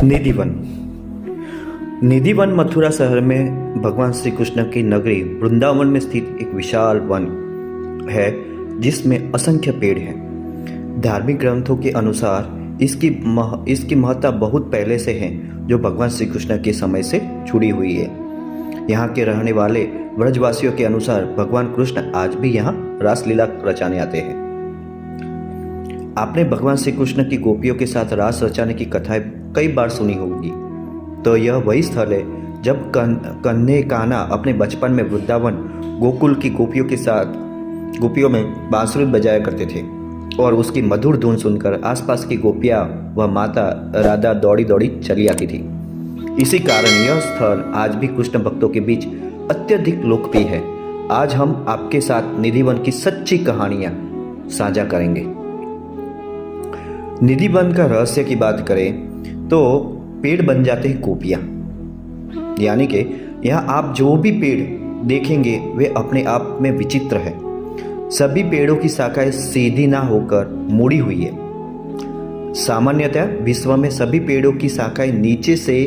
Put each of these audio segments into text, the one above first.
निधिवन। निधिवन मथुरा शहर में भगवान श्री कृष्ण की नगरी वृंदावन में स्थित एक विशाल वन है जिसमें असंख्य पेड़ हैं। धार्मिक ग्रंथों के अनुसार इसकी महत्ता बहुत पहले से है, जो भगवान श्री कृष्ण के समय से जुड़ी हुई है। यहाँ के रहने वाले ब्रजवासियों के अनुसार भगवान कृष्ण आज भी यहाँ रासलीला रचाने आते हैं। आपने भगवान श्री कृष्ण की गोपियों के साथ रास रचाने की कथाएं कई बार सुनी होगी, तो यह वही स्थल है जब कन्हैया कान्हा अपने बचपन में वृंदावन गोकुल की गोपियों में बांसुरी बजाया करते थे और उसकी मधुर धुन सुनकर आसपास की गोपियां व माता राधा दौड़ी दौड़ी चली आती थी। इसी कारण यह स्थल आज भी कृष्ण भक्तों के बीच अत्यधिक लोकप्रिय है। आज हम आपके साथ निधिवन की सच्ची कहानियां साझा करेंगे। निधिवन का रहस्य की बात करें तो पेड़ बन जाते हैं गोपियां, यानी कि यहाँ आप जो भी पेड़ देखेंगे वे अपने आप में विचित्र है। सभी पेड़ों की शाखाएं सीधी ना होकर मुड़ी हुई है। सामान्यतः विश्व में सभी पेड़ों की शाखाएं नीचे से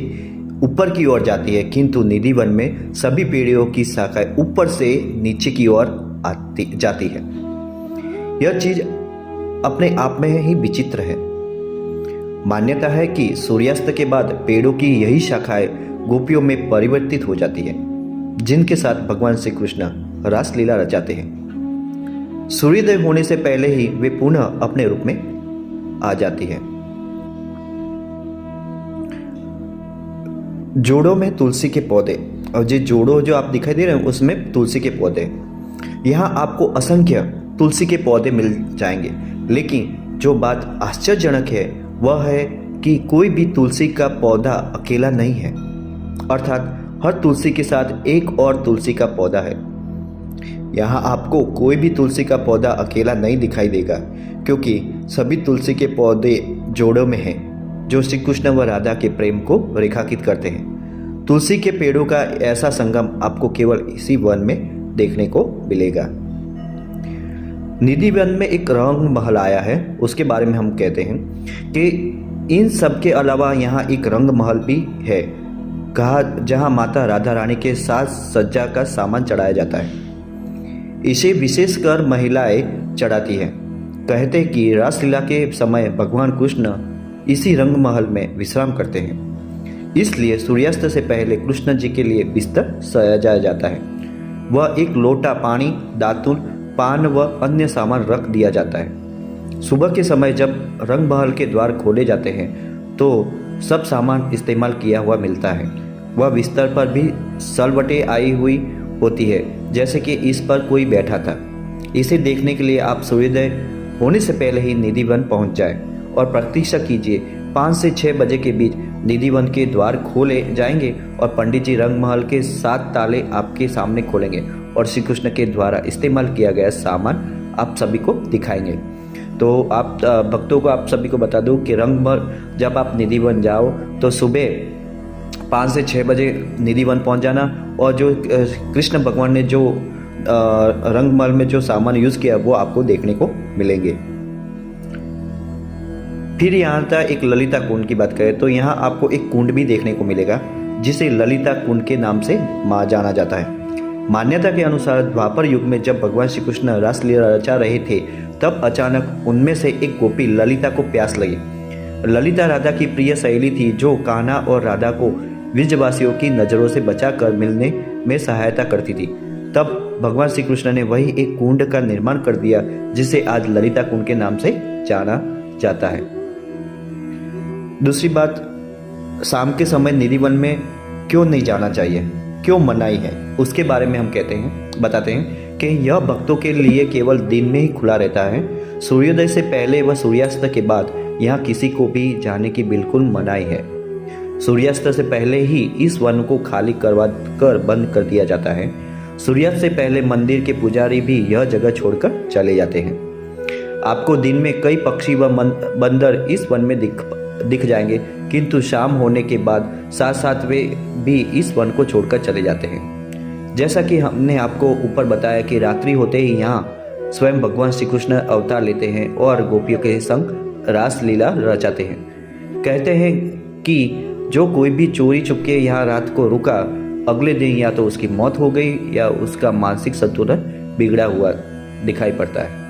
ऊपर की ओर जाती है, किंतु निधिवन में सभी पेड़ों की शाखाएं ऊपर से नीचे की ओर जाती है। यह चीज अपने आप में ही विचित्र है। मान्यता है कि सूर्यास्त के बाद पेड़ों की यही शाखाएं गोपियों में परिवर्तित हो जाती है, जिनके साथ भगवान श्री कृष्ण रासलीला रचाते हैं। सूर्योदय होने से पहले ही वे पुनः अपने रूप में आ जाती है। जोड़ों में तुलसी के पौधे, और ये जोड़ों जो आप दिखाई दे रहे हैं उसमें तुलसी के पौधे। यहाँ आपको असंख्य तुलसी के पौधे मिल जाएंगे, लेकिन जो बात आश्चर्यजनक है वह है कि कोई भी तुलसी का पौधा अकेला नहीं है, अर्थात हर तुलसी के साथ एक और तुलसी का पौधा है। यहाँ आपको कोई भी तुलसी का पौधा अकेला नहीं दिखाई देगा, क्योंकि सभी तुलसी के पौधे जोड़ों में हैं, जो श्री कृष्ण व राधा के प्रेम को रेखांकित करते हैं। तुलसी के पेड़ों का ऐसा संगम आपको केवल इसी वन में देखने को मिलेगा। निधिवन में एक रंग महल आया है, उसके बारे में हम कहते हैं कि इन सब के अलावा यहाँ एक रंग महल भी है, जहाँ माता राधा रानी के साथ सज्जा का सामान चढ़ाया जाता है। इसे विशेषकर महिलाएं चढ़ाती हैं। कहते हैं कि रासलीला के समय भगवान कृष्ण इसी रंग महल में विश्राम करते हैं, इसलिए सूर्यास्त से पहले कृष्ण जी के लिए बिस्तर सजाया जाता है। वह एक लोटा पानी, दातुन, पान व अन्य सामान रख दिया जाता है। सुबह के समय जब रंग महल के द्वार खोले जाते हैं तो सब सामान इस्तेमाल किया हुआ मिलता है। वह बिस्तर पर भी सलवटें आई हुई होती है, जैसे कि इस पर कोई बैठा था। इसे देखने के लिए आप सूर्योदय होने से पहले ही निधिवन पहुंच जाए और प्रतीक्षा कीजिए। 5 से 6 बजे के बीच निधिवन के द्वार खोले जाएंगे और पंडित जी रंग महल के 7 ताले आपके सामने खोलेंगे और श्री कृष्ण के द्वारा इस्तेमाल किया गया सामान आप सभी को दिखाएंगे। तो आप भक्तों को आप सभी को बता दूं कि रंग महल जब आप निधिवन जाओ तो सुबह 5 से 6 बजे निधिवन पहुंच जाना, और जो कृष्ण भगवान ने जो रंग महल में जो सामान यूज किया वो आपको देखने को मिलेंगे। फिर यहाँ था एक ललिता कुंड की बात करें तो यहाँ आपको एक कुंड भी देखने को मिलेगा, जिसे ललिता कुंड के नाम से जाना जाता है। मान्यता के अनुसार द्वापर युग में जब भगवान श्री कृष्ण रासलीला रचा रहे थे, तब अचानक उनमें से एक गोपी ललिता को प्यास लगी। ललिता राधा की प्रिय सहेली थी, जो कान्हा और राधा को ब्रजवासियों की नजरों से बचाकर मिलने में सहायता करती थी। तब भगवान श्री कृष्ण ने वही एक कुंड का निर्माण कर दिया, जिसे आज ललिता कुंड के नाम से जाना जाता है। दूसरी बात, शाम के समय निधिवन में क्यों नहीं जाना चाहिए, क्यों मनाही है, उसके बारे में हम बताते हैं कि यह भक्तों के लिए केवल दिन में ही खुला रहता है। सूर्योदय से पहले व सूर्यास्त के बाद यहाँ किसी को भी जाने की बिल्कुल मनाही है। सूर्यास्त से पहले ही इस वन को खाली करवा कर बंद कर दिया जाता है। सूर्यास्त से पहले मंदिर के पुजारी भी यह जगह छोड़कर चले जाते हैं। आपको दिन में कई पक्षी व बंदर इस वन में दिख जाएंगे, किंतु शाम होने के बाद साथ साथ वे भी इस वन को छोड़कर चले जाते हैं। जैसा कि हमने आपको ऊपर बताया कि रात्रि होते ही यहाँ स्वयं भगवान श्री कृष्ण अवतार लेते हैं और गोपियों के संग रासलीला रचाते हैं। कहते हैं कि जो कोई भी चोरी चुपके यहाँ रात को रुका, अगले दिन या तो उसकी मौत हो गई या उसका मानसिक संतुलन बिगड़ा हुआ दिखाई पड़ता है।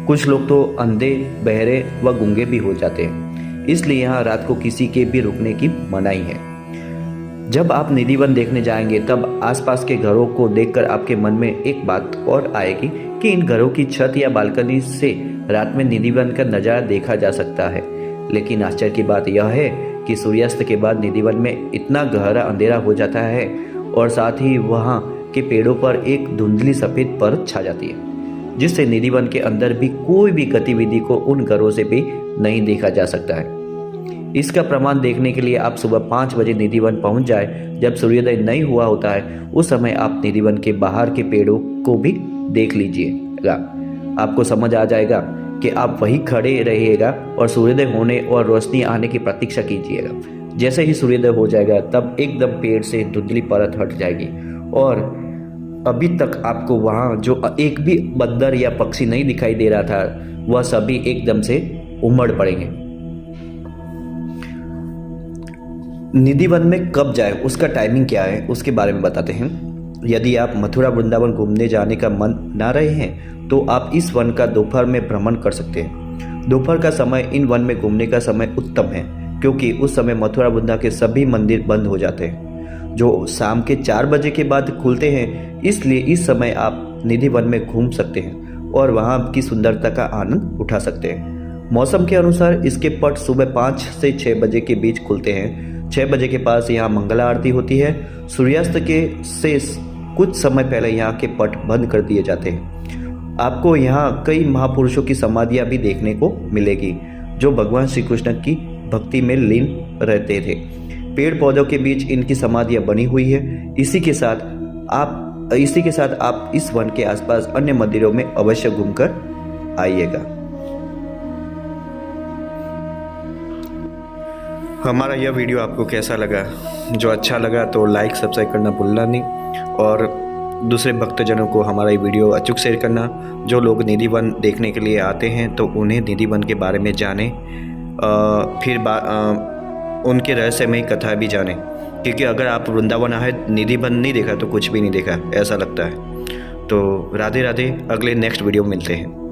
कुछ लोग तो अंधे, बहरे व गूंगे भी हो जाते हैं, इसलिए यहाँ रात को किसी के भी रुकने की मनाही है। जब आप निधिवन देखने जाएंगे तब आसपास के घरों को देखकर आपके मन में एक बात और आएगी कि इन घरों की छत या बालकनी से रात में निधिवन का नज़ारा देखा जा सकता है। लेकिन आश्चर्य की बात यह है कि सूर्यास्त के बाद निधिवन में इतना गहरा अंधेरा हो जाता है और साथ ही वहाँ के पेड़ों पर एक धुंधली सफ़ेद परत छा जाती है, जिससे निधिवन के अंदर भी कोई भी गतिविधि को उन घरों से भी नहीं देखा जा सकता है। इसका प्रमाण देखने के लिए आप सुबह 5 बजे निधिवन पहुंच जाए। जब सूर्योदय नहीं हुआ होता है उस समय आप निधिवन के बाहर के पेड़ों को भी देख लीजिएगा। आपको समझ आ जाएगा कि आप वहीं खड़े रहिएगा और सूर्योदय होने और रोशनी आने की प्रतीक्षा कीजिएगा। जैसे ही सूर्योदय हो जाएगा तब एकदम पेड़ से धुंधली परत हट जाएगी और अभी तक आपको वहाँ जो एक भी बंदर या पक्षी नहीं दिखाई दे रहा था वह सभी एकदम से उमड़ पड़ेंगे। निधिवन में कब जाए, उसका टाइमिंग क्या है, उसके बारे में बताते हैं। यदि आप मथुरा वृंदावन घूमने जाने का मन ना रहे हैं तो आप इस वन का दोपहर में भ्रमण कर सकते हैं। दोपहर का समय इन वन में घूमने का समय उत्तम है, क्योंकि उस समय मथुरा वृंदा के सभी मंदिर बंद हो जाते हैं जो शाम के 4 बजे के बाद खुलते हैं। इसलिए इस समय आप निधिवन में घूम सकते हैं और वहाँ की सुंदरता का आनंद उठा सकते हैं। मौसम के अनुसार इसके पट सुबह 5 से 6 बजे के बीच खुलते हैं। 6 बजे के पास यहाँ मंगला आरती होती है। सूर्यास्त के से कुछ समय पहले यहाँ के पट बंद कर दिए जाते हैं। आपको यहाँ कई महापुरुषों की समाधियाँ भी देखने को मिलेगी जो भगवान श्री कृष्ण की भक्ति में लीन रहते थे। पेड़ पौधों के बीच इनकी समाधियाँ बनी हुई है। इसी के साथ आप इस वन के आसपास अन्य मंदिरों में अवश्य घूमकर आइएगा। हमारा यह वीडियो आपको कैसा लगा? जो अच्छा लगा तो लाइक सब्सक्राइब करना भूलना नहीं और दूसरे भक्तजनों को हमारा ये वीडियो अचूक शेयर करना। जो लोग निधिवन देखने के लिए आते हैं तो उन्हें निधिवन के बारे में जानें, फिर उनके रहस्यमय कथा भी जानें, क्योंकि अगर आप वृंदावन आए निधिवन नहीं देखा तो कुछ भी नहीं देखा ऐसा लगता है। तो राधे राधे, अगले नेक्स्ट वीडियो में मिलते हैं।